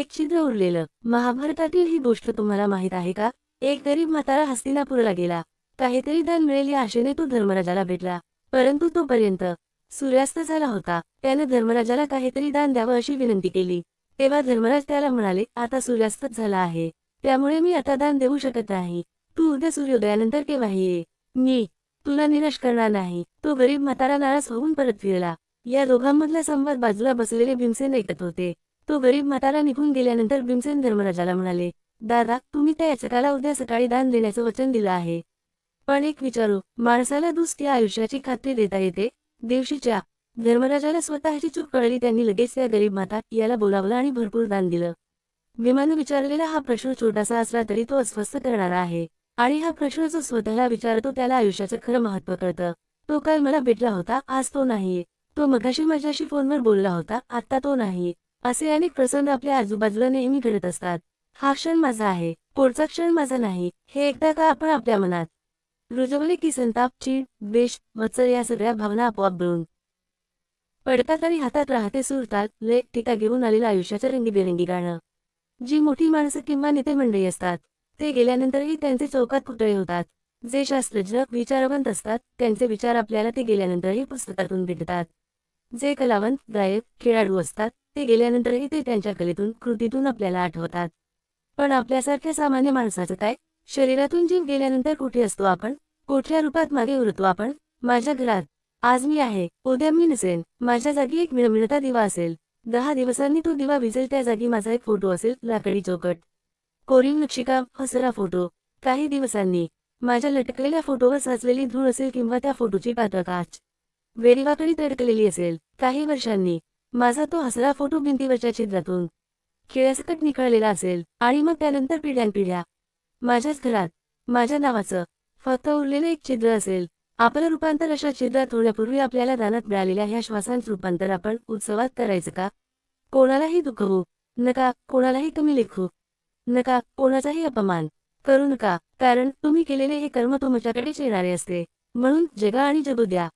एक छिद्र उरलेलं। महाभारतातील ही गोष्ट तुम्हाला माहित आहे का? एक गरीब म्हातारा हस्तिनापूरला गेला. काहीतरी दान मिळेल या आशेने तो धर्मराजाला भेटला. परंतु तोपर्यंत सूर्यास्त झाला होता. त्याने धर्मराजाला काहीतरी दान द्यावं अशी विनंती केली. तेव्हा धर्मराज त्याला म्हणाले, आता सूर्यास्तच झाला आहे, त्यामुळे मी आता दान देऊ शकत नाही. तू उद्या सूर्योदयानंतर केव्हाही ये, मी तुला निराश करणार नाही. तो गरीब म्हातारा नाराज होऊन परत फिरला. या दोघांमधला संवाद बाजूला बसलेले भीमसेन ऐकत होते. तो गरीब म्हातारा निघून गेल्यानंतर भीमसेन धर्मराजाला म्हणाले, दादा, तुम्ही त्या याचकाला उद्या सकाळी दान देण्याचं वचन दिलं आहे. पण एक विचारू, माणसाला दुसऱ्या आयुष्याची खात्री देता येते? दिवशीच्या धर्मराजाला स्वतःची चूक कळली. त्यांनी लगेच त्या गरीब म्हातारा याला बोलावलं आणि भरपूर दान दिलं. भीमानं विचारलेला हा प्रश्न छोटासा असला तरी तो अस्वस्थ करणारा आहे. आणि हा प्रश्न जो स्वतःला विचारतो त्याला आयुष्याचं खरं महत्त्व कळतं. तो काल मला भेटला होता, आज तो नाहीये. तो मगाशी माझ्याशी फोनवर बोलला होता, आता तो नाही. असे अनेक प्रसंग आपल्या आजूबाजूला नेहमी घडत असतात. हा क्षण माझा आहे, पुढचा क्षण माझा नाही, हे एकदा का आपण आपल्या मनात रुजवले की संताप, चीड, द्वेष, मत्सर या सगळ्या भावना आपोआप गळून पडतात आणि हातात राहते सुरताल, लय, टीका घेऊन आलेलं आयुष्याचं रंगीबेरंगी गाणं. जी मोठी माणसं किंवा नेते मंडळी असतात ते गेल्यानंतरही त्यांचे चौकात पुतळे होतात. जे शास्त्रज्ञ, विचारवंत असतात त्यांचे विचार आपल्याला ते गेल्यानंतरही पुस्तकातून भेटतात. जे कलावंत, गायक, खेळाडू असतात ते गेल्यानंतरही ते त्यांच्या कलेतून, कृतीतून आपल्याला आठवतात. पण आपल्यासारख्या सामान्य माणसाचं काय? शरीरातून जीव गेल्यानंतर कुठे असतो आपण? कुठल्या रूपात मागे उरतो आपण? माझ्या घरात आज मी आहे, उद्या मी नसेन. माझ्या जागी एक मिळमिळता दिवा असेल. 10 दिवसांनी तो दिवा विझेल. त्या जागी माझा एक फोटो असेल, लाकडी चौकट, कोरीव नक्षीकाम, हसरा फोटो. काही दिवसांनी माझ्या लटकलेल्या फोटोवर साचलेली धूळ असेल किंवा त्या फोटोची पातळ काच वेडीवाकडी तडकलेली असेल. काही वर्षांनी माझा तो हसरा फोटो भिंतीवरच्या छिद्रातून खिळ्यासकट निखळलेला असेल. आणि मग त्यानंतर पिढ्यानपिढ्या माझ्याच घरात माझ्या नावाचं फक्त उरलेलं एक छिद्र असेल. आपलं रूपांतर अशा छिद्रात होण्यापूर्वी आपल्याला दानात मिळालेल्या ह्या श्वासांचं रूपांतर आपण उत्सवात करायचं का? कोणालाही दुखवू नका, कोणालाही कमी लेखू नका, कोणाचाही अपमान करू नका, कारण तुम्ही केलेले हे कर्म तुमच्याकडेच येणारे असते. म्हणून जगा आणि जगू द्या.